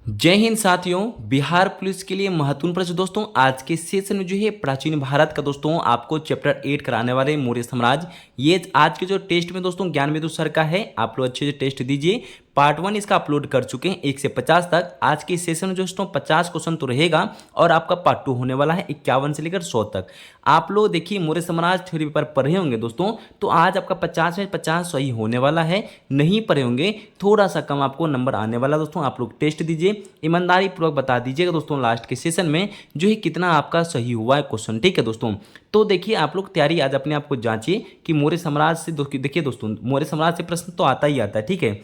जय हिंद साथियों। बिहार पुलिस के लिए महत्वपूर्ण प्रश्न दोस्तों आज के सेशन में जो है प्राचीन भारत का दोस्तों आपको चैप्टर 8 कराने वाले मौर्य साम्राज्य। ये आज के जो टेस्ट में दोस्तों ज्ञान बिंदु सर का है, आप लोग अच्छे से टेस्ट दीजिए। पार्ट 1 इसका अपलोड कर चुके हैं 1 से 50 तक। आज के सेशन में दोस्तों 50 क्वेश्चन तो रहेगा और आपका पार्ट 2 होने वाला है 51 से लेकर 100 तक। आप लोग देखिए मौर्य साम्राज्य थ्योरी पेपर पढ़े होंगे दोस्तों, तो आज आपका 50 में 50 सही होने वाला है। नहीं पढ़े होंगे थोड़ा सा कम आपको नंबर आने वाला दोस्तों। आप लोग टेस्ट दीजिए, ईमानदारी पूर्वक बता दीजिएगा दोस्तों लास्ट के सेशन में जो है कितना आपका सही हुआ है क्वेश्चन, ठीक है दोस्तों। तो देखिए आप लोग तैयारी आज अपने आप को जांचिए कि मौर्य साम्राज्य से देखिए दोस्तों मौर्य साम्राज्य से प्रश्न तो आता ही आता है, ठीक है।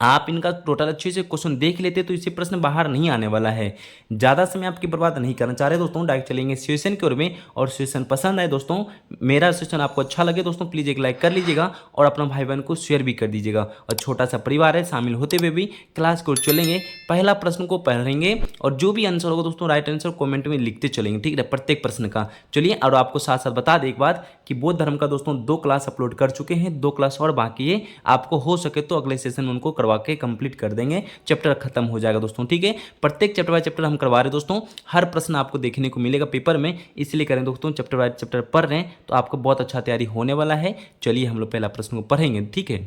आप इनका टोटल अच्छे से क्वेश्चन देख लेते तो इससे प्रश्न बाहर नहीं आने वाला है। ज़्यादा समय आपकी बर्बाद नहीं करना चाह रहे दोस्तों, डायरेक्ट चलेंगे सेशन की ओर में। और सेशन पसंद आए दोस्तों, मेरा सेशन आपको अच्छा लगे दोस्तों, प्लीज़ एक लाइक कर लीजिएगा और अपना भाई बहन को शेयर भी कर दीजिएगा। और छोटा सा परिवार है, शामिल होते हुए भी क्लास को चलेंगे। पहला प्रश्न को पढ़ेंगे और जो भी आंसर होगा दोस्तों राइट आंसर कॉमेंट में लिखते चलेंगे, ठीक है, प्रत्येक प्रश्न का। चलिए, और आपको साथ साथ बता दें एक बात कि बौद्ध धर्म का दोस्तों 2 क्लास अपलोड कर चुके हैं, 2 क्लास और बाकी है। आपको हो सके तो अगले सेशन में उनको करवा के कंप्लीट कर देंगे, चैप्टर खत्म हो जाएगा दोस्तों, ठीक है। प्रत्येक चैप्टर बाय चैप्टर हम करवा रहे दोस्तों, हर प्रश्न आपको देखने को मिलेगा पेपर में, इसलिए करें दोस्तों चैप्टर बाय चैप्टर पढ़ रहे हैं तो आपको बहुत अच्छा तैयारी होने वाला है। चलिए हम लोग पहला प्रश्न को पढ़ेंगे, ठीक है।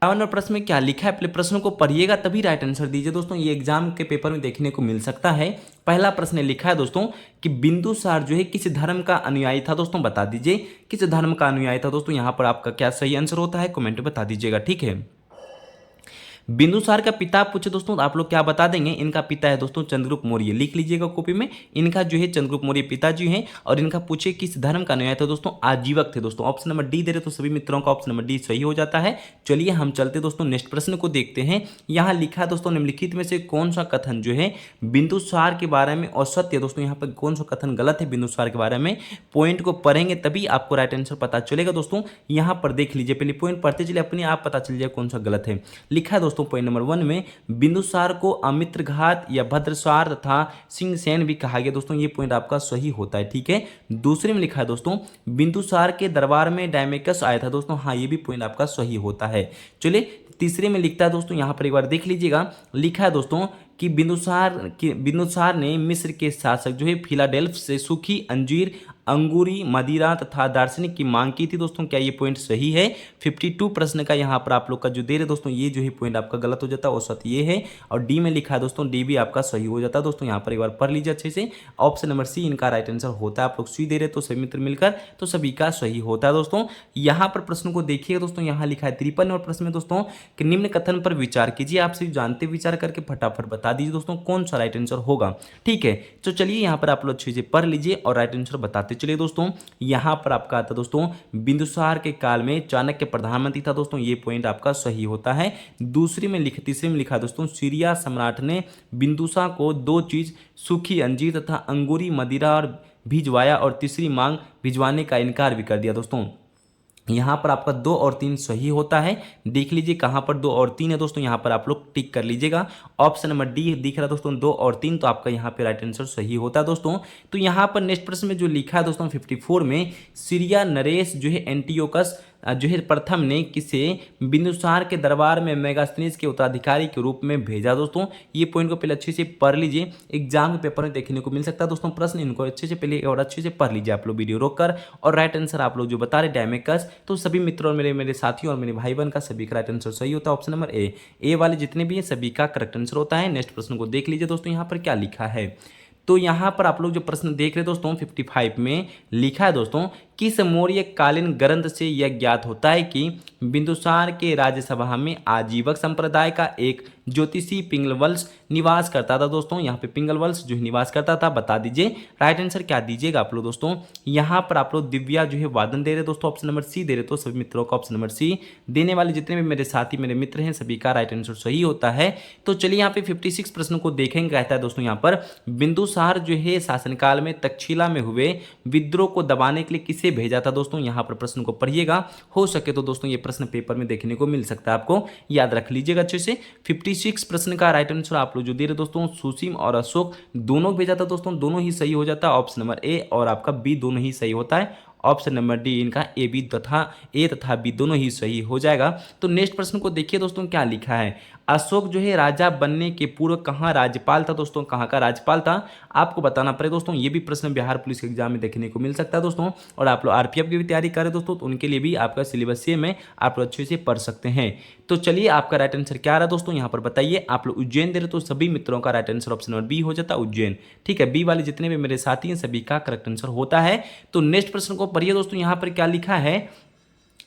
52 प्रश्न में क्या लिखा है, पहले प्रश्न को पढ़िएगा तभी राइट आंसर दीजिए दोस्तों, ये एग्जाम के पेपर में देखने को मिल सकता है। पहला प्रश्न लिखा है दोस्तों कि बिंदुसार जो है किस धर्म का अनुयायी था दोस्तों, बता दीजिए किस धर्म का अनुयायी था दोस्तों। यहाँ पर आपका क्या सही आंसर होता है कमेंट में बता दीजिएगा, ठीक है। बिंदुसार का पिता पूछे दोस्तों तो आप लोग क्या बता देंगे, इनका पिता है दोस्तों चंद्रगुप्त मौर्य, लिख लीजिएगा कॉपी में। इनका जो है चंद्रगुप्त मौर्य पिताजी हैं और इनका पूछे किस धर्म का अनुयायी था दोस्तों, आजीवक थे दोस्तों। ऑप्शन नंबर डी दे रहे तो सभी मित्रों का ऑप्शन नंबर डी सही हो जाता है। चलिए हम चलते दोस्तों नेक्स्ट प्रश्न को देखते हैं। यहाँ लिखा है दोस्तों निम्नलिखित में से कौन सा कथन जो है बिंदुसार के बारे में असत्य है दोस्तों, यहाँ पर कौन सा कथन गलत है बिंदुसार के बारे में। पॉइंट को पढ़ेंगे तभी आपको राइट आंसर पता चलेगा दोस्तों। यहाँ पर देख लीजिए, पहले पॉइंट पढ़ते चलिए, अपने आप पता चल जाए कौन सा गलत है। लिखा है दोस्तों पॉइंट नंबर 1 में बिंदुसार को अमित्रघात या भद्रसार तथा सिंहसेन भी कहा गया दोस्तों, ये पॉइंट आपका सही होता है, ठीक है। दूसरे में लिखा है दोस्तों बिंदुसार के दरबार में डायमेकस आया था दोस्तों, हाँ ये भी पॉइंट आपका सही होता है। चलिए तीसरे में लिखता है दोस्तों, यहाँ पर एक बार देख लीजिएगा, लिखा है दोस्तों कि बिंदुसार ने मिस्र के शासक जो है फिलाडेल्फ से सूखी अंजीर, अंगूरी, मदिरा तथा दार्शनिक की मांग की थी दोस्तों, क्या ये पॉइंट सही है। 52 प्रश्न का यहाँ पर आप लोग का जो दे रहे दोस्तों ये जो है पॉइंट आपका गलत हो जाता है, औसत ये है। और डी में लिखा है दोस्तों, डी भी आपका सही हो जाता है दोस्तों, यहाँ पर एक बार पढ़ लीजिए अच्छे से। ऑप्शन नंबर सी इनका राइट आंसर होता है। आप लोग सी दे रहे तो सभी मित्र मिलकर तो सभी का सही होता है दोस्तों। यहाँ पर प्रश्न को देखिएगा दोस्तों, यहाँ लिखा है 53 नंबर प्रश्न में दोस्तों कि निम्न कथन पर विचार कीजिए। आप सभी जानते विचार करके फटाफट बता दीजिए दोस्तों कौन सा राइट आंसर होगा, ठीक है। तो चलिए यहाँ पर आप लोग अच्छे से पढ़ लीजिए और राइट आंसर बताते चलिए दोस्तों। यहाँ पर आपका आता दोस्तों बिंदुसार के काल में चाणक्य प्रधानमंत्री था दोस्तों, ये पॉइंट आपका सही होता है। तीसरे में लिखा दोस्तों सीरिया सम्राट ने बिंदुसार को 2 चीज सूखी अंजीर तथा अंगूरी मदिरा और भिजवाया और तीसरी मांग भिजवाने का इनकार भी कर दिया दोस्तों। यहाँ पर आपका 2 और 3 सही होता है। देख लीजिए कहाँ पर 2 और 3 है दोस्तों, यहाँ पर आप लोग टिक कर लीजिएगा। ऑप्शन नंबर डी दिख रहा है दोस्तों 2 और 3, तो आपका यहाँ पे राइट आंसर सही होता है दोस्तों। तो यहाँ पर नेक्स्ट प्रश्न में जो लिखा है दोस्तों 54 में सीरिया नरेश जो है एंटियोकस जो है प्रथम ने किसे बिंदुसार के दरबार में मेगास्थनीज के उत्तराधिकारी के रूप में भेजा दोस्तों। ये पॉइंट को पहले अच्छे से पढ़ लीजिए, एग्जाम के पेपर में देखने को मिल सकता है दोस्तों प्रश्न, इनको अच्छे से पहले और अच्छे से पढ़ लीजिए आप लोग वीडियो रोककर। और राइट आंसर आप लोग जो बता रहे डायमेकस, तो सभी मित्रों और मेरे साथियों और मेरे भाई बहन का सभी का राइट आंसर सही होता है। ऑप्शन नंबर ए वाले जितने भी हैं सभी का करेक्ट आंसर होता है। नेक्स्ट प्रश्न को देख लीजिए दोस्तों, यहाँ पर क्या लिखा है। तो यहाँ पर आप लोग जो प्रश्न देख रहे हैं दोस्तों 55 में लिखा है दोस्तों किस मौर्य कालीन ग्रंथ से यह ज्ञात होता है कि बिंदुसार के राज्यसभा में आजीवक संप्रदाय का एक ज्योतिषी पिंगलवंश निवास करता था दोस्तों। यहाँ पे पिंगलवंश जो निवास करता था, बता दीजिए राइट आंसर क्या दीजिएगा आप लोग दोस्तों। यहाँ पर आप लोग दिव्या जो है वादन दे रहे दोस्तों, ऑप्शन नंबर सी दे रहे तो सभी मित्रों का ऑप्शन नंबर सी देने वाले जितने भी मेरे साथी मेरे मित्र हैं सभी का राइट आंसर सही होता है। तो चलिए यहाँ पे 56 प्रश्न को देखेंगे। कहता है दोस्तों यहाँ पर बिंदुसार जो है शासनकाल में तक्षशिला में हुए विद्रोह को दबाने के लिए किसे भेजा था दोस्तों। यहाँ पर प्रश्न को पढ़िएगा, हो सके तो दोस्तों ये प्रश्न पेपर में देखने को मिल सकता है, आपको याद रख लीजिएगा अच्छे से। 56 प्रश्न का राइट आंसर आप लोग जो दे रहे दोस्तों सुसीम और अशोक दोनों भेजा था दोस्तों, दोनों ही सही हो जाता है। ऑप्शन नंबर ए और आपका बी दोनों ही सही होता है। ऑप्शन नंबर डी इनका ए तथा बी दोनों ही सही हो जाएगा। तो नेक्स्ट प्रश्न को देखिए दोस्तों क्या लिखा है। अशोक जो है राजा बनने के पूर्व कहाँ राज्यपाल था दोस्तों, कहाँ का राज्यपाल था आपको बताना पड़ेगा दोस्तों। ये भी प्रश्न बिहार पुलिस के एग्जाम में देखने को मिल सकता है दोस्तों। और आप लोग आरपीएफ की भी तैयारी करें दोस्तों तो उनके लिए भी आपका सिलेबस सेम है, आप लोग अच्छे से पढ़ सकते हैं। तो चलिए आपका राइट आंसर क्या आ रहा है दोस्तों यहाँ पर बताइए। आप लोग उज्जैन दे रहे तो सभी मित्रों का right answer option number B हो जाता है उज्जैन। ठीक है, बी वाले जितने भी मेरे साथी हैं सभी का करेक्ट आंसर होता है। तो नेक्स्ट प्रश्न को पढ़िए दोस्तों, यहाँ पर क्या लिखा है।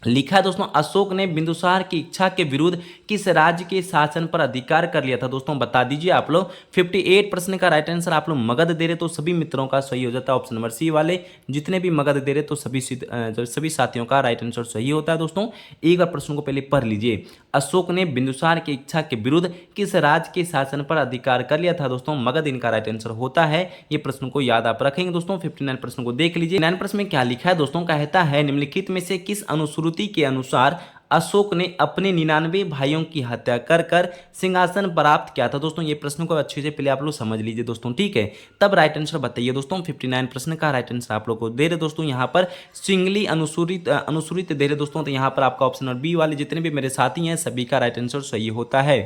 लिखा है दोस्तों अशोक ने बिंदुसार की इच्छा के विरुद्ध किस राज्य के शासन पर अधिकार कर लिया था दोस्तों बता दीजिए आप लोग। 58 प्रश्न का राइट आंसर आप लोग मगध दे रहे तो सभी मित्रों का सही हो जाता है ऑप्शन नंबर सी वाले। जितने भी मगध दे रहे तो सभी साथियों का राइट आंसर सही होता है दोस्तों। एक बार प्रश्न को पहले पढ़ लीजिए। अशोक ने बिंदुसार की इच्छा के विरुद्ध किस राज्य के शासन पर अधिकार कर लिया था दोस्तों, मगध इनका राइट आंसर होता है। ये प्रश्न को याद आप रखेंगे दोस्तों। 59 प्रश्न को देख लीजिए। 9 प्रश्न में क्या लिखा है दोस्तों, कहता है निम्नलिखित में से किस अनुश्रुति के अनुसार अशोक ने अपने 99 भाइयों की हत्या कर कर सिंहासन प्राप्त किया था दोस्तों। ये प्रश्न को अच्छे से पहले आप लोग समझ लीजिए दोस्तों, ठीक है, तब राइट आंसर बताइए दोस्तों। 59 प्रश्न का राइट आंसर आप लोग को दे रहे दोस्तों यहाँ पर सिंगली अनुसूरित दे रहे दोस्तों। तो यहाँ पर आपका ऑप्शन और बी वाले जितने भी मेरे साथी हैं सभी का राइट आंसर सही होता है।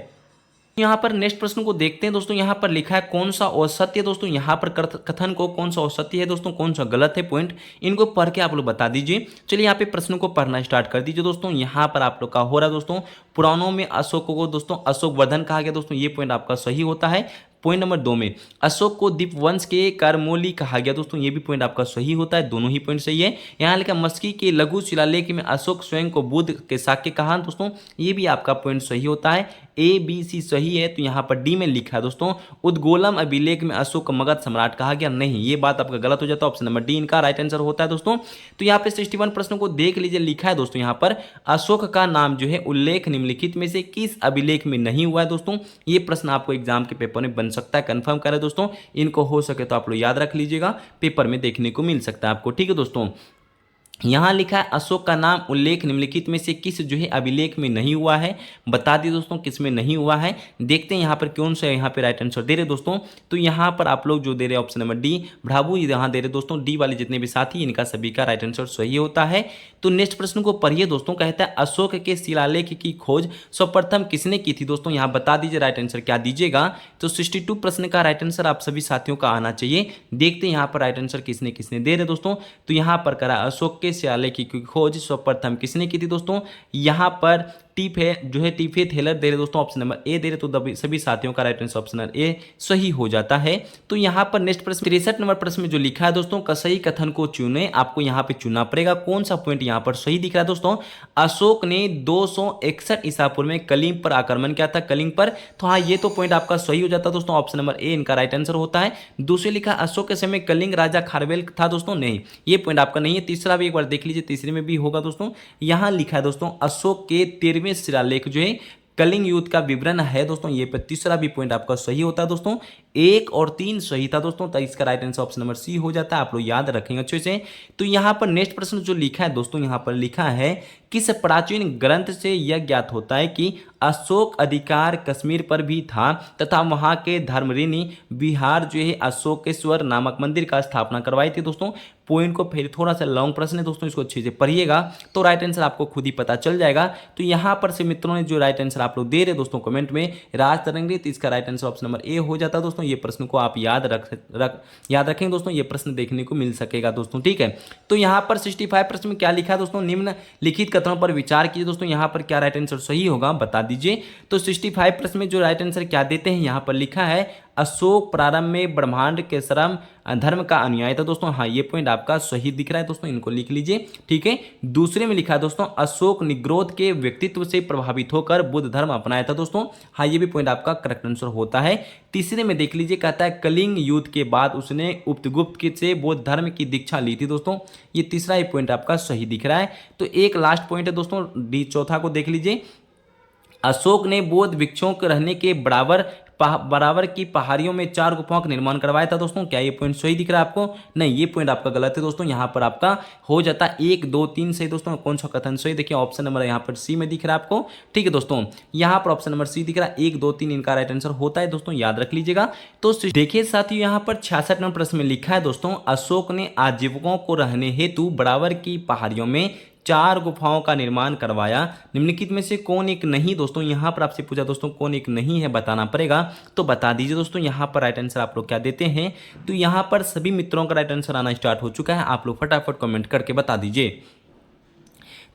यहाँ पर नेक्स्ट प्रश्न को देखते हैं दोस्तों। यहाँ पर लिखा है कौन सा औसत्य दोस्तों, यहाँ पर कथन को कौन सा औसत्य है दोस्तों, कौन सा गलत है पॉइंट, इनको पढ़ के आप लोग बता दीजिए। चलिए यहाँ पे प्रश्न को पढ़ना स्टार्ट कर दीजिए दोस्तों। यहाँ पर आप लोग का हो रहा है दोस्तों, पुराणों में अशोक को दोस्तों अशोक वर्धन कहा गया दोस्तों, ये पॉइंट आपका सही होता है। पॉइंट नंबर 2 में अशोक को दीपवंश के करमोली कहा गया दोस्तों, ये भी पॉइंट आपका सही होता है, दोनों ही पॉइंट सही है। यहाँ लिखा मस्की के लघु शिलालेख में अशोक स्वयं को बुद्ध के शाक्य कहा दोस्तों, ये भी आपका पॉइंट सही होता है। ए बी सी सही है। तो यहाँ पर डी में लिखा है दोस्तों उद्गोलम अभिलेख में अशोक को मगध सम्राट कहा गया, नहीं, ये बात आपका गलत हो जाता है। ऑप्शन नंबर डी इनका राइट आंसर होता है दोस्तों। तो यहाँ पे 61 प्रश्नों को देख लीजिए। लिखा है दोस्तों यहाँ पर अशोक का नाम जो है उल्लेख निम्नलिखित में से किस अभिलेख में नहीं हुआ है दोस्तों। ये प्रश्न आपको एग्जाम के पेपर में बन सकता है, कंफर्म करें दोस्तों। इनको हो सके तो आप लोग याद रख लीजिएगा, पेपर में देखने को मिल सकता है आपको, ठीक है दोस्तों। यहाँ लिखा है अशोक का नाम उल्लेख निम्नलिखित में से किस जो है अभिलेख में नहीं हुआ है, बता दिए दोस्तों किस में नहीं हुआ है। देखते हैं यहाँ पर कौन सा यहाँ पे राइट आंसर दे रहे दोस्तों। तो यहाँ पर आप लोग जो दे रहे ऑप्शन नंबर डी भ्राभु यहाँ दे रहे दोस्तों, डी वाले जितने भी साथी इनका सभी का राइट आंसर सही होता है। तो नेक्स्ट प्रश्न को पढ़िए दोस्तों। कहता है अशोक के शिलालेख की खोज सर्वप्रथम किसने की थी दोस्तों, यहाँ बता दीजिए राइट आंसर क्या दीजिएगा। तो 62 प्रश्न का राइट आंसर आप सभी साथियों का आना चाहिए। देखते हैं यहाँ पर राइट आंसर किसने किसने दे रहे दोस्तों। तो यहाँ पर करा अशोक के शिलालेख की खोज सर्वप्रथम किसने की थी दोस्तों, यहाँ पर टीफे थेलर दे रहे दोस्तों, ऑप्शन नंबर ए दे रहे। तो सभी साथियों का right answer option number A सही हो जाता है। तो यहाँ पर नेक्स्ट प्रश्न 63 नंबर प्रश्न में जो लिखा है दोस्तों सही कथन को चुने, आपको यहाँ पे चुनना पड़ेगा कौन सा पॉइंट यहाँ पर सही दिख रहा है दोस्तों। अशोक ने 261 ईसा पूर्व में कलिंग पर आक्रमण किया था, कलिंग पर। तो हाँ ये तो पॉइंट आपका सही हो जाता है दोस्तों, ऑप्शन नंबर ए इनका राइट आंसर होता है। दूसरे लिखा अशोक के समय कलिंग राजा खारवेल था दोस्तों, नहीं, ये पॉइंट आपका नहीं है। तीसरा भी एक बार देख लीजिए, तीसरे में भी होगा दोस्तों। यहाँ लिखा है दोस्तों अशोक के 13वें शिलालेख जो है कलिंग युद्ध का विवरण है दोस्तों, ये पे तीसरा भी पॉइंट आपका सही होता है दोस्तों। 1 और 3 सही था दोस्तों, तो इसका right answer option number C हो जाता है, आप लोग याद रखेंगे अच्छे से। तो यहाँ पर नेक्स्ट प्रश्न जो लिखा है दोस्तों, यहाँ पर लिखा है किस प्राचीन ग्रंथ से यह ज्ञात होता है कि अशोक अधिकार कश्मीर पर भी था तथा वहां के धर्मऋषि बिहार जो है अशोकेश्वर नामक मंदिर का स्थापना करवाई थी दोस्तों। पॉइंट को फिर थोड़ा सा लॉन्ग प्रश्न है दोस्तों, इसको अच्छे से पढ़िएगा तो राइट आंसर आपको खुद ही पता चल जाएगा। तो यहाँ पर से मित्रों ने जो राइट आंसर आप लोग दे रहे दोस्तों कमेंट में राज तरंगे, तो इसका right answer option number A हो जाता है दोस्तों। ये प्रश्न को आप याद रखेंगे दोस्तों, ये प्रश्न देखने को मिल सकेगा दोस्तों, ठीक है। तो यहाँ पर 65 प्रश्न में क्या लिखा है दोस्तों, निम्नलिखित कथनों पर विचार कीजिए दोस्तों। यहाँ पर क्या राइट आंसर सही होगा बता दीजिए। तो 65 प्रश्न में जो राइट आंसर क्या देते हैं, यहाँ पर लिखा है अशोक प्रारंभ में ब्रह्मांड के श्रम धर्म का अनुयायी था दोस्तों। हाँ ये पॉइंट आपका सही दिख रहा है दोस्तों, इनको लिख लीजिए, ठीक है। दूसरे में लिखा है दोस्तों अशोक निग्रोध के व्यक्तित्व से प्रभावित होकर बुद्ध धर्म अपनाया था दोस्तों। हाँ ये भी पॉइंट आपका करेक्ट आंसर होता है। तीसरे में देख लीजिए, कहता है कलिंग युद्ध के बाद उसने उपगुप्त से बौद्ध धर्म की दीक्षा ली थी दोस्तों। ये तीसरा ही पॉइंट आपका सही दिख रहा है। तो एक लास्ट पॉइंट है दोस्तों डी, चौथा को देख लीजिए। अशोक ने बौद्ध भिक्षुओं के रहने के बराबर बराबर की पहाड़ियों में 4 गुफाओं का निर्माण करवाया था दोस्तों। क्या ये पॉइंट सही दिख रहा है आपको? नहीं, ये पॉइंट आपका गलत है दोस्तों। यहाँ पर आपका हो जाता 1 2 3 सही दोस्तों। कौन सा कथन सही? देखिए ऑप्शन नंबर यहाँ पर सी में दिख रहा है आपको। ठीक है दोस्तों, यहाँ पर ऑप्शन नंबर सी दिख रहा है। 1 2 3 इनका राइट आंसर होता है दोस्तों, याद रख लीजिएगा। तो देखिए साथियों, यहाँ पर 66 नंबर प्रश्न में लिखा है दोस्तों, अशोक ने आजीविकों को रहने हेतु बराबर की पहाड़ियों में 4 गुफाओं का निर्माण करवाया। निम्नलिखित में से कौन एक नहीं? दोस्तों यहाँ पर आपसे पूछा दोस्तों कौन एक नहीं है, बताना पड़ेगा। तो बता दीजिए दोस्तों, यहाँ पर राइट आंसर आप लोग क्या देते हैं? तो यहाँ पर सभी मित्रों का राइट आंसर आना स्टार्ट हो चुका है। आप लोग फटाफट कमेंट करके बता दीजिए।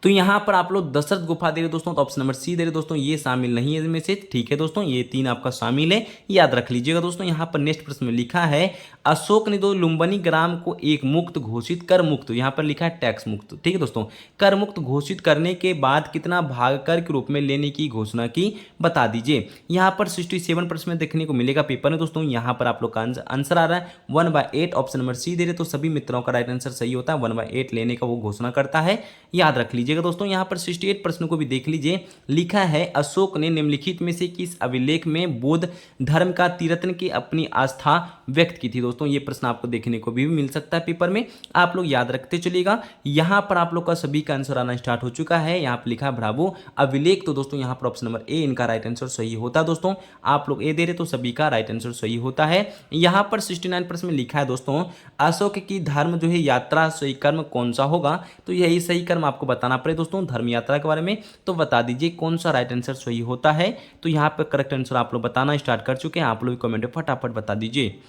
तो यहाँ पर आप लोग दशरथ गुफा दे रहे दोस्तों, तो ऑप्शन नंबर सी दे रहे दोस्तों, ये शामिल नहीं है इनमें से। ठीक है दोस्तों, ये 3 आपका शामिल है, याद रख लीजिएगा दोस्तों। यहाँ पर नेक्स्ट प्रश्न में लिखा है, अशोक ने दो लुम्बिनी ग्राम को एक मुक्त घोषित, कर मुक्त, यहाँ पर लिखा है टैक्स मुक्त। ठीक है दोस्तों, कर मुक्त घोषित करने के बाद कितना भाग कर के रूप में लेने की घोषणा की, बता दीजिए। यहाँ पर 67 प्रश्न में देखने को मिलेगा पेपर में दोस्तों। यहाँ पर आप लोग का आंसर आ रहा है 1/8, ऑप्शन नंबर सी दे रहे, तो सभी मित्रों का राइट आंसर सही होता है। 1/8 लेने का वो घोषणा करता है, याद रख लीजिएगा दोस्तों। यहाँ पर 68 प्रश्न को भी देख लीजिए। लिखा है, अशोक ने निम्नलिखित में से किस अभिलेख में बौद्ध धर्म का तीर्थन की अपनी आस्था व्यक्त की थी? दोस्तों ये प्रश्न आपको देखने को भी मिल सकता है पेपर में, आप लोग याद रखते चलिएगा। यहाँ पर आप लोग का सभी का आंसर आना स्टार्ट हो चुका है। यहाँ पर लिखा है ब्रावो अभिलेख, तो दोस्तों यहाँ पर ऑप्शन नंबर ए इनका राइट आंसर सही होता है दोस्तों। आप लोग ए दे रहे तो सभी का राइट आंसर सही होता है। यहाँ पर 69 प्रश्न में लिखा है दोस्तों, अशोक की धर्म जो है यात्रा सही कर्म कौन सा होगा? तो यही सही कर्म आपको बताना पड़े दोस्तों धर्म यात्रा के बारे में। तो बता दीजिए कौन सा राइट आंसर सही होता है। तो यहाँ पर करेक्ट आंसर आप लोग बताना स्टार्ट कर चुके हैं, आप लोग कमेंट में फटाफट बता दीजिए।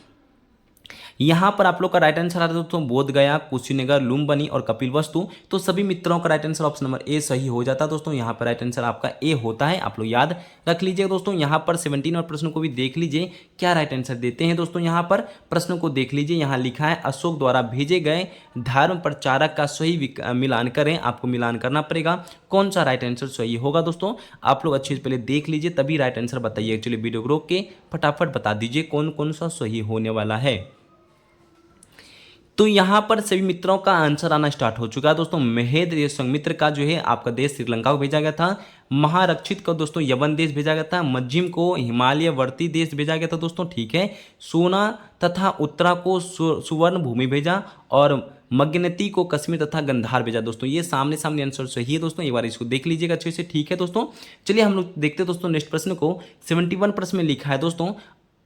यहाँ पर आप लोग का राइट आंसर आ रहा है दोस्तों बोध गया, कुशीनगर, लुम्बिनी और कपिलवस्तु। तो सभी मित्रों का right answer option number A सही हो जाता है दोस्तों। यहाँ पर राइट आंसर आपका ए होता है, आप लोग याद रख लीजिए दोस्तों। यहाँ पर 17 और प्रश्न को भी देख लीजिए, क्या राइट आंसर देते हैं दोस्तों। यहाँ पर प्रश्न को देख लीजिए, यहाँ लिखा है, अशोक द्वारा भेजे गए धर्म प्रचारक का सही मिलान करें। आपको मिलान करना पड़ेगा, कौन सा राइट आंसर सही होगा दोस्तों। आप लोग अच्छे से पहले देख लीजिए, तभी राइट आंसर बताइए। एक्चुअली वीडियो को रोक के फटाफट बता दीजिए कौन कौन सा सही होने वाला है। तो यहाँ पर सभी मित्रों का आंसर आना स्टार्ट हो चुका है दोस्तों। महेंद्र संघमित्र का जो है आपका देश श्रीलंका को भेजा गया था। महारक्षित को दोस्तों यवन देश भेजा गया था। मज्जिम को हिमालयवर्ती देश भेजा गया था दोस्तों। ठीक है, सोना तथा उत्तरा को सुवर्ण भूमि भेजा, और मग्नती को कश्मीर तथा गंधार भेजा दोस्तों। ये सामने सामने आंसर सही है दोस्तों, एक बार इसको देख लीजिएगा अच्छे से। ठीक है दोस्तों, चलिए हम लोग देखते हैं दोस्तों नेक्स्ट प्रश्न को। 71 प्रश्न में लिखा है दोस्तों,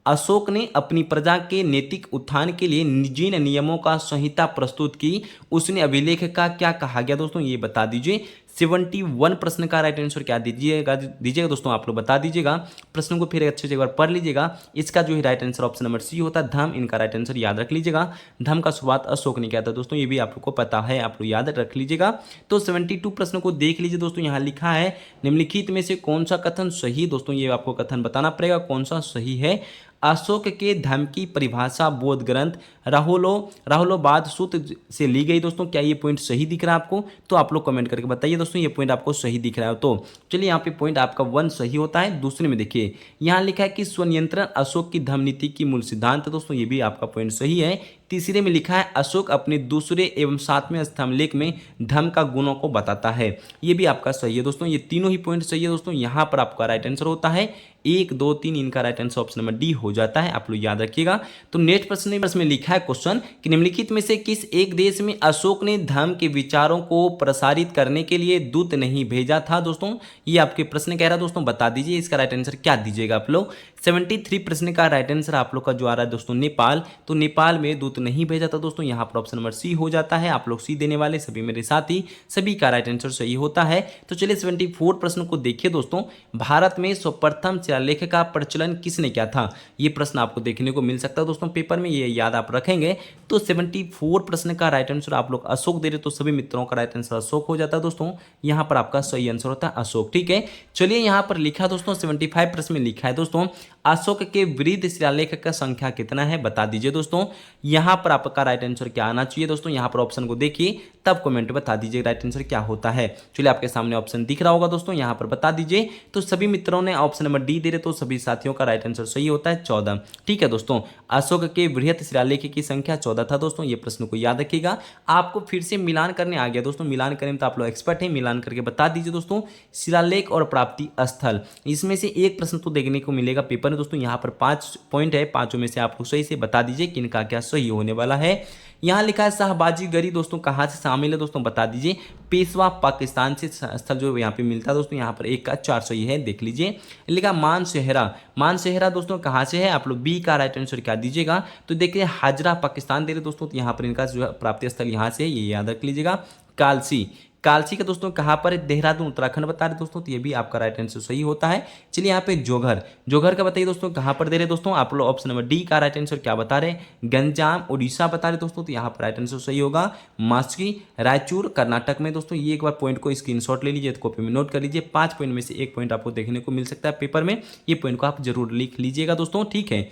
अशोक ने अपनी प्रजा के नैतिक उत्थान के लिए जिन नियमों का संहिता प्रस्तुत की, उसने अभिलेख का क्या कहा गया दोस्तों, ये बता दीजिए। 71 प्रश्न का राइट आंसर क्या दीजिएगा दोस्तों, आप लोग बता दीजिएगा। प्रश्न को फिर अच्छे से एक बार पढ़ लीजिएगा। इसका जो है right answer option number C होता है, धम। इनका राइट आंसर याद रख लीजिएगा। धम का शुरुआत अशोक ने किया था दोस्तों, ये भी आप लोग को पता है, आप लोग याद रख लीजिएगा। तो 72 प्रश्न को देख लीजिए दोस्तों। यहाँ लिखा है, निम्नलिखित में से कौन सा कथन सही? दोस्तों ये आपको कथन बताना पड़ेगा कौन सा सही है। अशोक के धर्म की परिभाषा बोध ग्रंथ राहुलोबाद सूत्र से ली गई दोस्तों। क्या ये पॉइंट सही दिख रहा है आपको? तो आप लोग कमेंट करके बताइए दोस्तों, ये पॉइंट आपको सही दिख रहा है तो। चलिए यहाँ पे पॉइंट आपका 1 सही होता है। दूसरे में देखिए, यहाँ लिखा है कि स्वनियंत्रण अशोक की धर्म नीति की मूल सिद्धांत है दोस्तों, ये भी आपका पॉइंट सही है। तीसरे में लिखा है, अशोक अपने दूसरे एवं 7वें स्तंभलेख में धर्म का गुणों को बताता है, ये भी आपका सही है दोस्तों। ये तीनों ही पॉइंट सही है दोस्तों। यहाँ पर आपका राइट आंसर होता है 1 2 3, इनका right answer option number D हो जाता है, आप लोग याद रखिएगा। तो नेक्स्ट प्रश्न में लिखा है क्वेश्चन कि निम्नलिखित में से किस एक देश में अशोक ने धर्म के विचारों को प्रसारित करने के लिए दूत नहीं भेजा था दोस्तों। ये आपके प्रश्न कह रहा है दोस्तों, बता दीजिए इसका राइट आंसर क्या दीजिएगा आप लोग। 73 प्रश्न का राइट आंसर आप लोग का जो आ रहा है दोस्तों नेपाल। तो नेपाल में दूत नहीं भेजा था दोस्तों, यहाँ पर ऑप्शन नंबर सी हो जाता है। आप लोग सी देने वाले सभी मेरे साथी, सभी का राइट आंसर सही होता है। तो चलिए 74 प्रश्न को देखिए दोस्तों। भारत में सर्वप्रथम शिलालेख का प्रचलन किसने किया था? ये प्रश्न आपको देखने को मिल सकता है दोस्तों पेपर में, ये याद आप रखेंगे। तो 74 प्रश्न का राइट आंसर आप लोग अशोक दे रहे, तो सभी मित्रों का राइट आंसर अशोक हो जाता है दोस्तों। यहाँ पर आपका सही आंसर होता है अशोक। ठीक है, चलिए यहाँ पर लिखा दोस्तों 75 प्रश्न में लिखा है दोस्तों, अशोक के वृद्ध शिलालेख का संख्या कितना है, बता दीजिए दोस्तों। यहाँ पर आपका राइट आंसर क्या आना चाहिए दोस्तों। यहाँ पर ऑप्शन को देखिए तब कमेंट में बता दीजिए राइट आंसर क्या होता है। चलिए आपके सामने ऑप्शन दिख रहा होगा दोस्तों, यहाँ पर बता दीजिए। तो सभी मित्रों ने ऑप्शन नंबर डी दे रहे, तो सभी साथियों का राइट आंसर सही होता है 14। ठीक है दोस्तों, अशोक के बृहत शिलालेख की संख्या 14 था दोस्तों, ये प्रश्न को याद रखिएगा। आपको फिर से मिलान करने आ गया दोस्तों, मिलान करने में तो आप लोग एक्सपर्ट हैं, मिलान करके बता दीजिए दोस्तों शिलालेख और प्राप्ति स्थल, इसमें से एक प्रश्न तो देखने को मिलेगा पेपर में दोस्तों। यहाँ पर 5 पॉइंट है, पांचों में से आप लोग सही से बता दीजिए कि इनका क्या सही होने वाला है। यहाँ लिखा है शाहबाजीगरी दोस्तों कहाँ से शामिल है दोस्तों, बता दीजिए। पेशवा पाकिस्तान से स्थल जो यहाँ पे मिलता है दोस्तों, यहाँ पर एक का 4 सही है, देख लीजिए। लिखा मानसेहरा, मानसेहरा दोस्तों कहाँ से है, आप लोग बी का राइट आंसर क्या दीजिएगा। तो देखिए हाजरा पाकिस्तान दे रहे दोस्तों, तो यहाँ पर इनका जो प्राप्ति स्थल यहाँ से, ये याद रख लीजिएगा। कालसी, कालसी का दोस्तों कहाँ पर है, देहरादून उत्तराखंड बता रहे दोस्तों, तो ये भी आपका राइट आंसर सही होता है। चलिए यहाँ पे जोघर, जोघर का बताइए दोस्तों कहाँ पर दे रहे दोस्तों, आप लोग ऑप्शन नंबर डी का राइट आंसर क्या बता रहे, गंजाम उड़ीसा बता रहे दोस्तों, तो यहाँ पर राइट आंसर सही होगा। मास्की, रायचूर कर्नाटक में दोस्तों, ये एक बार पॉइंट को स्क्रीनशॉट ले लीजिए, कॉपी में नोट कर लीजिए। 5 पॉइंट में से एक पॉइंट आपको देखने को मिल सकता है पेपर में, ये पॉइंट को आप जरूर लिख लीजिएगा दोस्तों, ठीक है।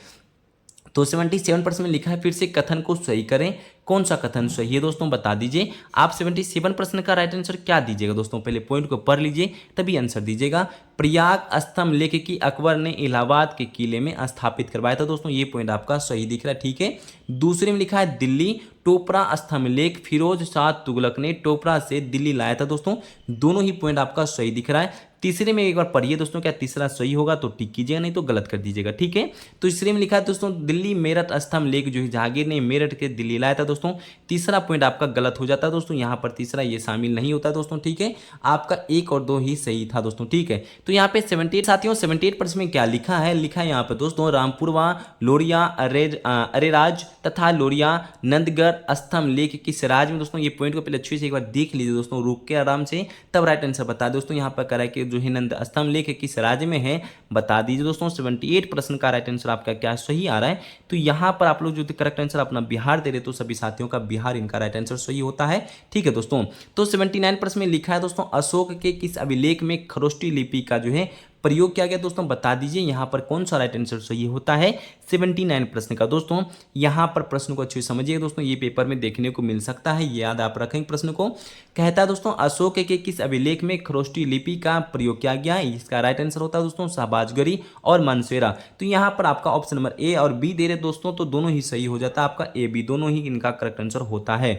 तो 77% में लिखा है, फिर से कथन को सही करें। कौन सा कथन सही है दोस्तों, बता दीजिए। आप 77% का राइट आंसर क्या दीजिएगा दोस्तों, पहले पॉइंट को पढ़ लीजिए तभी आंसर दीजिएगा। प्रयाग स्तंभ लेख की अकबर ने इलाहाबाद के किले में स्थापित करवाया था दोस्तों, ये पॉइंट आपका सही दिख रहा है, ठीक है। दूसरे में लिखा है दिल्ली टोपरा स्तंभ लेख फिरोज शाह तुगलक ने टोपरा से दिल्ली लाया था दोस्तों, दोनों ही पॉइंट आपका सही दिख रहा है। तीसरे में एक बार पढ़िए दोस्तों, क्या तीसरा सही होगा तो टिक कीजिएगा, नहीं तो गलत कर दीजिएगा, ठीक है। तो तीसरे में लिखा है दोस्तों दिल्ली मेरठ स्तंभ लेख जो है जहांगीर ने मेरठ के दिल्ली लाया था दोस्तों, तीसरा पॉइंट आपका गलत हो जाता है दोस्तों, यहाँ पर तीसरा ये शामिल नहीं होता दोस्तों, ठीक है। आपका 1 और 2 ही सही था दोस्तों, ठीक है। तो यहाँ पे 78 साथियों 78% में क्या लिखा है, लिखा है यहाँ पे दोस्तों रामपुरवा, लोरिया, अरेराज तथा लोरिया नंदगढ़ स्तंभ लेख की सिराज में दोस्तों, ये पॉइंट को पहले अच्छे से एक बार देख लीजिए दोस्तों, रुक के आराम से, तब राइट आंसर बता दोस्तों। यहाँ पर कह रहा है कि जो है नंद स्तंभ लेख किस राज्य में है, बता दीजिए दोस्तों। 78% का राइट आंसर आपका क्या सही आ रहा है। तो यहाँ पर आप लोग जो करेक्ट आंसर अपना बिहार दे रहे, तो सभी साथियों का बिहार इनका राइट आंसर सही होता है, ठीक है दोस्तों। तो 79% में लिखा है दोस्तों अशोक के किस अभिलेख में खरोष्टी लिपि का जो है प्रयोग किया गया दोस्तों, बता दीजिए यहाँ पर कौन सा राइट आंसर सही होता है। 79 प्रश्न का दोस्तों, यहाँ पर प्रश्न को अच्छे से समझिए दोस्तों, ये पेपर में देखने को मिल सकता है, ये याद आप रखेंगे प्रश्न को। कहता है दोस्तों अशोक के किस अभिलेख में खरोष्टी लिपि का प्रयोग किया गया, इसका राइट आंसर होता है दोस्तों शाहबाजगरी और मानसेरा। तो यहाँ पर आपका ऑप्शन नंबर ए और बी दे रहे दोस्तों, तो दोनों ही सही हो जाता है, आपका ए बी दोनों ही इनका करेक्ट आंसर होता है।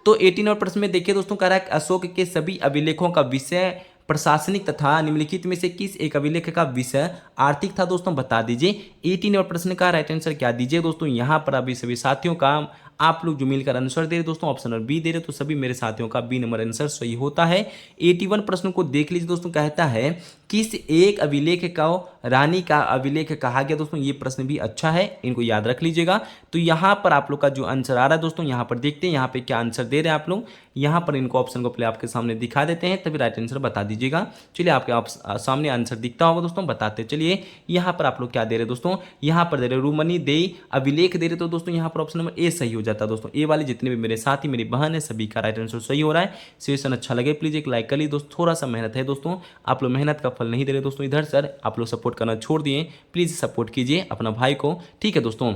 तो 18 प्रश्न में देखिए दोस्तों, कह रहा है अशोक के सभी अभिलेखों का विषय प्रशासनिक तथा निम्नलिखित में से किस एक अभिलेख का विषय आर्थिक था दोस्तों, बता दीजिए। 18 प्रश्न का राइट आंसर क्या दीजिए दोस्तों, यहाँ पर अभी सभी साथियों का आप लोग जो मिलकर आंसर दे रहे दोस्तों, ऑप्शन नंबर बी दे रहे, तो सभी मेरे साथियों का बी नंबर आंसर सही होता है। 81 प्रश्न को देख लीजिए दोस्तों, कहता है किस एक अभिलेख का रानी का अभिलेख कहा गया दोस्तों, ये प्रश्न भी अच्छा है, इनको याद रख लीजिएगा। तो यहाँ पर आप लोग का जो आंसर आ रहा है दोस्तों, यहाँ पर देखते हैं यहाँ पे क्या आंसर दे रहे हैं आप लोग। यहाँ पर इनको ऑप्शन को पहले आपके सामने दिखा देते हैं, तभी राइट आंसर बता दीजिएगा। चलिए आपके सामने आंसर दिखता होगा दोस्तों, बताते चलिए। यहाँ पर आप लोग क्या दे रहे दोस्तों, यहाँ पर दे रहे रूमनी देई अभिलेख दे रहे, तो दोस्तों यहाँ पर ऑप्शन नंबर ए सही हो जाता है दोस्तों। ए वाले जितने भी मेरे साथी मेरी बहन है सभी का राइट आंसर सही हो रहा है। सेशन अच्छा लगे प्लीज एक लाइक कर लीजिए दोस्तों, थोड़ा सा मेहनत है दोस्तों, आप लोग मेहनत का फल नहीं दे रहे दोस्तों। इधर सर आप लोग सपोर्ट करना छोड़ दिए, प्लीज सपोर्ट कीजिए अपना भाई को, ठीक है दोस्तों।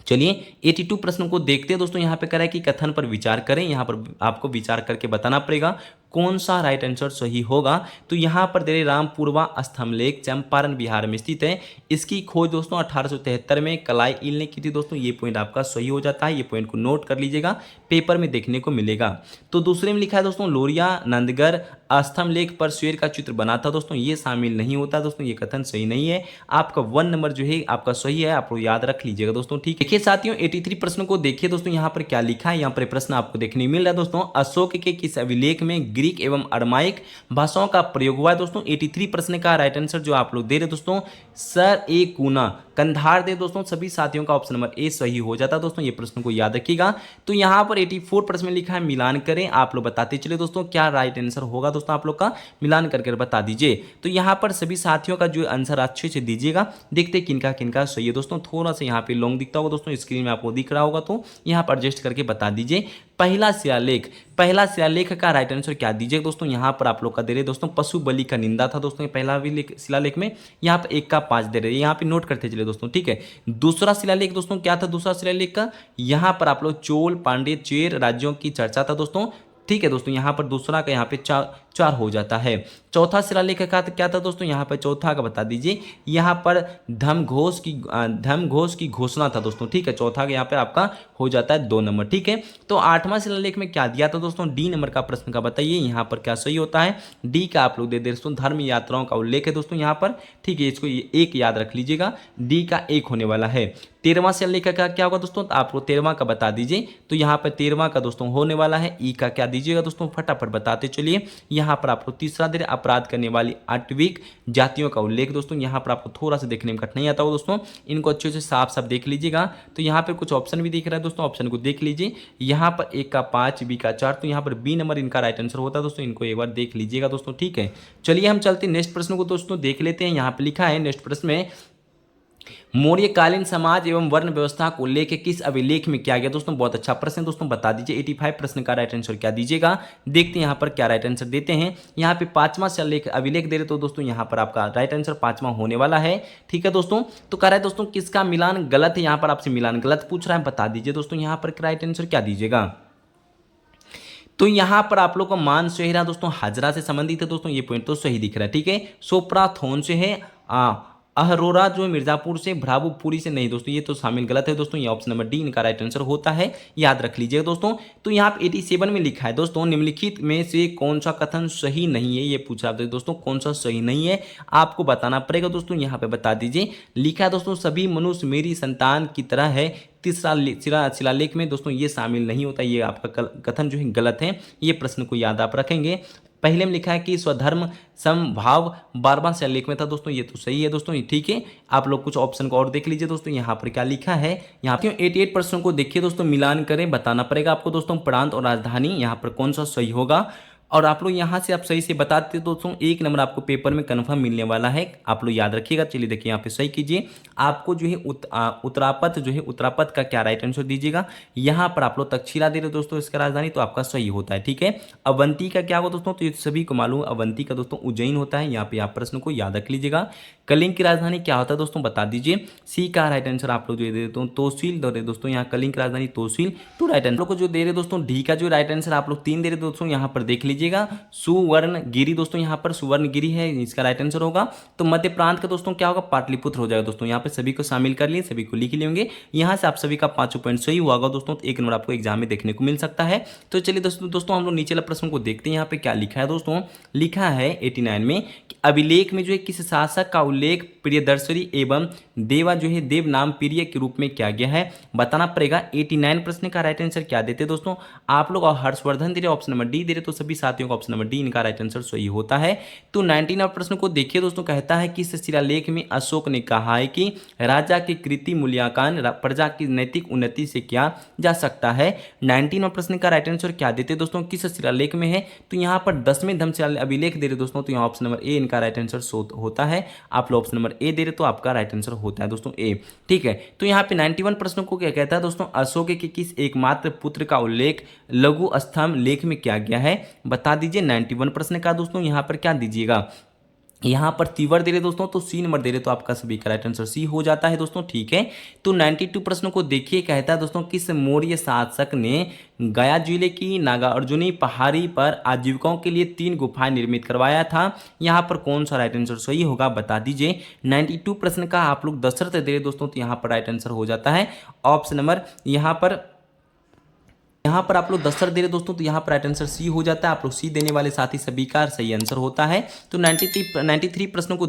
चलिए 82 प्रश्न को देखते हैं दोस्तों, यहाँ पे कह रहा है कि कथन पर विचार करें, यहाँ पर आपको विचार करके बताना पड़ेगा कौन सा राइट आंसर सही होगा। तो यहाँ पर दे रहे रामपुरवा स्तंभ लेख चंपारण बिहार में स्थित है, इसकी खोज दोस्तों 1873 में कलाई ईल ने की थी दोस्तों, ये पॉइंट आपका सही हो जाता है, ये पॉइंट को नोट कर लीजिएगा, पेपर में देखने को मिलेगा। तो दूसरे में लिखा है दोस्तों लोरिया नंदगढ़ स्तंभ लेख पर शेर का चित्र बना था दोस्तों, ये शामिल नहीं होता दोस्तों, ये कथन सही नहीं है। आपका 1 नंबर जो है आपका सही है, आप लोग याद रख लीजिएगा दोस्तों, ठीक है। देखिए साथियों 83 प्रश्न को देखिए दोस्तों, यहाँ पर क्या लिखा है, यहाँ पर प्रश्न आपको देखने मिल रहा है दोस्तों, अशोक के किस अभिलेख में ग्रीक एवं अरमाइक भाषाओं का प्रयोग हुआ है दोस्तों। 83 प्रश्न का राइट आंसर जो आप लोग दे रहे दोस्तों सर ए कूना कंधार दे दोस्तों, सभी साथियों का ऑप्शन नंबर ए सही हो जाता है दोस्तों, ये प्रश्न को याद रखिएगा। तो यहाँ पर 84 प्रश्न में लिखा है मिलान करें, आप लोग बताते चले दोस्तों क्या राइट आंसर होगा दोस्तों, आप लोग का मिलान करके बता दीजिए। तो यहाँ पर सभी साथियों का जो आंसर अच्छे से दीजिएगा, देखते किनका किनका सही है दोस्तों। थोड़ा सा यहाँ पे लॉन्ग दिखता होगा दोस्तों, स्क्रीन में आपको दिख रहा होगा, तो यहाँ पर एडजस्ट करके बता दीजिए। पहला शिलालेख का राइट आंसर क्या दीजिए दोस्तों, यहाँ पर आप लोग का दे रहे दोस्तों पशु बलि का निंदा था दोस्तों, पहला शिलालेख में यहाँ पर 1 का 5 दे रहे, यहाँ पे नोट करते चले दोस्तों, ठीक है। दूसरा शिलालेख दोस्तों क्या था, दूसरा शिलालेख का यहाँ पर आप लोग चोल पांड्य चेर राज्यों की चर्चा था दोस्तों, ठीक है दोस्तों, यहाँ पर दूसरा का यहाँ पे चार हो जाता है। चौथा शिलालेख का क्या था दोस्तों, यहाँ पर चौथा का बता दीजिए। यहाँ पर धर्मघोष की घोषणा था दोस्तों, ठीक है। चौथा का यहाँ पे आपका हो जाता है 2 नंबर, ठीक है। तो 8वां शिलालेख में क्या दिया था दोस्तों, डी नंबर का प्रश्न का बताइए यहाँ पर क्या सही होता है। डी का आप लोग दे दे दोस्तों, धर्म यात्राओं का उल्लेख है दोस्तों यहाँ पर, ठीक है। इसको एक याद रख लीजिएगा, डी का 1 होने वाला है। 13वां शिलालेख का क्या होगा दोस्तों, तो आपको 13वां का बता दीजिए। तो यहाँ पर 13वां का दोस्तों होने वाला है, ई का क्या दीजिएगा दोस्तों, फटाफट बताते चलिए। यहाँ पर आपको तीसरा दे रहे अपराध करने वाली आटविक जातियों का उल्लेख दोस्तों, यहाँ पर आपको थोड़ा सा देखने में कठिनाई आता हो दोस्तों, इनको अच्छे से साफ साफ देख लीजिएगा। तो यहाँ पर कुछ ऑप्शन भी दिख रहा है दोस्तों, ऑप्शन को देख लीजिए। यहाँ पर 1 का 5, बी का 4, तो यहाँ पर बी नंबर इनका राइट आंसर होता है दोस्तों, इनको एक बार देख लीजिएगा दोस्तों, ठीक है। चलिए हम चलते नेक्स्ट प्रश्न को दोस्तों देख लेते हैं। यहाँ पर लिखा है नेक्स्ट प्रश्न में, मौर्यकालीन समाज एवं वर्ण व्यवस्था को लेकर किस अभिलेख में किया गया दोस्तों। बहुत अच्छा प्रश्न है दोस्तों, बता दीजिए। 85 प्रश्न का राइट आंसर क्या दीजिएगा, देखते हैं यहाँ पर क्या राइट आंसर देते हैं। यहाँ पे 5वां शिलालेख अभिलेख दे रहे तो दोस्तों यहाँ पर आपका राइट आंसर 5वां होने वाला है, ठीक है दोस्तों। तो कह रहा है दोस्तों किसका मिलान गलत है, यहाँ पर आपसे मिलान गलत पूछ रहा है, बता दीजिए दोस्तों यहाँ पर राइट आंसर क्या दीजिएगा। तो यहाँ पर आप लोग का मान सेहरा दोस्तों हाजरा से संबंधित है दोस्तों, ये पॉइंट तो सही दिख रहा है, ठीक है। सोप्राथोन से है, अहरोरा जो मिर्जापुर से, भ्रावुपुरी से नहीं दोस्तों, ये तो शामिल गलत है दोस्तों, ये ऑप्शन नंबर डी इनका राइट आंसर होता है, याद रख लीजिएगा दोस्तों। तो यहाँ पे 87 में लिखा है दोस्तों, निम्नलिखित में से कौन सा कथन सही नहीं है, ये पूछा आपसे दोस्तों, कौन सा सही नहीं है आपको बताना पड़ेगा दोस्तों। यहाँ पे बता दीजिए, लिखा है दोस्तों सभी मनुष्य मेरी संतान की तरह है। तीसरा शिलालेख में दोस्तों ये शामिल नहीं होता, ये आपका कथन जो है गलत है, ये प्रश्न को याद आप रखेंगे। पहले में लिखा है कि स्वधर्म समभाव 12वां शिलालेख में था दोस्तों, ये तो सही है दोस्तों, ये ठीक है। आप लोग कुछ ऑप्शन को और देख लीजिए दोस्तों, यहाँ पर क्या लिखा है। यहाँ पे 88 प्रश्नों को देखिए दोस्तों, मिलान करें, बताना पड़ेगा आपको दोस्तों, प्रांत और राजधानी यहाँ पर कौन सा सही होगा। और आप लोग यहाँ से आप सही से बताते दोस्तों, 1 नंबर आपको पेपर में कन्फर्म मिलने वाला है, आप लोग याद रखिएगा। चलिए देखिए यहाँ पे सही कीजिए, आपको जो है उत्तरापथ जो है, उत्तरापथ का क्या राइट आंसर दीजिएगा। यहाँ पर आप लोग तक्षशिला दे रहे दोस्तों इसका राजधानी, तो आपका सही होता है, ठीक है। अवंती का क्या होगा दोस्तों, तो ये सभी को मालूम, अवंती का दोस्तों उज्जैन होता है, यहाँ पे आप प्रश्न को याद रख लीजिएगा। कलिंग की राजधानी क्या होता है दोस्तों, बता दीजिए। सी का राइट आंसर आप लोग जो दे देते हो तोसील दे रहे दोस्तों, यहाँ कलिंग की राजधानी तोसील, तो राइट आंसर को जो दे रहे दोस्तों, डी का जो राइट आंसर आप लोग 3 दे रहे दोस्तों, यहाँ पर देख लीजिएगा। सुवर्णगिरी दोस्तों, यहाँ पर सुवर्णगिरी है, इसका राइट आंसर होगा। तो मध्य प्रांत का दोस्तों क्या होगा, पाटलिपुत्र हो जाएगा दोस्तों, यहाँ पे सभी को शामिल कर लिए, सभी को लिख लेंगे। यहाँ से आप सभी का 5 पॉइंट सही हुआ होगा दोस्तों, तो 1 नंबर आपको एग्जाम में देखने को मिल सकता है। तो चलिए दोस्तों हम लोग नीचे वाला प्रश्न को देखते हैं, यहाँ पे क्या लिखा है दोस्तों। लिखा है 89 में कि अभिलेख में जो है किस शासक का उल्लेख प्रियदर्शनी एवं देवा जो है देव नाम प्रिय के रूप में किया गया है, बताना पड़ेगा। 89 प्रश्न का राइट आंसर क्या देते दोस्तों आप लोग, और हर्षवर्धन दे रहे ऑप्शन नंबर डी दे रहे, तो सभी साथियों का ऑप्शन नंबर डी इनका राइट आंसर सही होता है। तो 19 प्रश्न को देखिए दोस्तों, कहता है कि इस शिलालेख में अशोक ने कहा है कि राजा की कृति मूल्यांकन प्रजा की नैतिक उन्नति से किया जा सकता है। 19 प्रश्न का राइट आंसर क्या देते दोस्तों, किस शिलालेख में है, तो यहाँ पर 10वें धर्मशाला अभिलेख दे रहे दोस्तों, तो यहाँ ऑप्शन नंबर ए इनका राइट आंसर होता है। आप लोग ऑप्शन नंबर ए दे रहे तो आपका राइट आंसर होता है दोस्तों ए, ठीक है। तो यहाँ पे 91 प्रश्नों को क्या कहता है दोस्तों, अशोक के किस एकमात्र पुत्र का उल्लेख लघु स्तंभ लेख में किया गया है, बता दीजिए। 91 प्रश्न का दोस्तों यहाँ पर क्या दीजिएगा, यहाँ पर तीवर दे रहे दोस्तों, तो सी नंबर दे रहे, तो आपका सभी का राइट आंसर सी हो जाता है दोस्तों, ठीक है। तो 92 प्रश्नों को देखिए, कहता है दोस्तों किस मौर्य शासक ने गया जिले की नागार्जुनी पहाड़ी पर आजीविकाओं के लिए 3 गुफाएं निर्मित करवाया था, यहाँ पर कौन सा राइट आंसर सही होगा, बता दीजिए। 92 प्रश्न का आप लोग दशरथ दे रहे दोस्तों, तो यहाँ पर राइट आंसर हो जाता है ऑप्शन नंबर, यहाँ पर आप लोग दशरथ दे रहे दोस्तों, तो यहाँ पर राइट आंसर सी हो जाता है। आप लोग सी देने वाले साथी सभी का सही आंसर होता है। तो 93 प्रश्नों को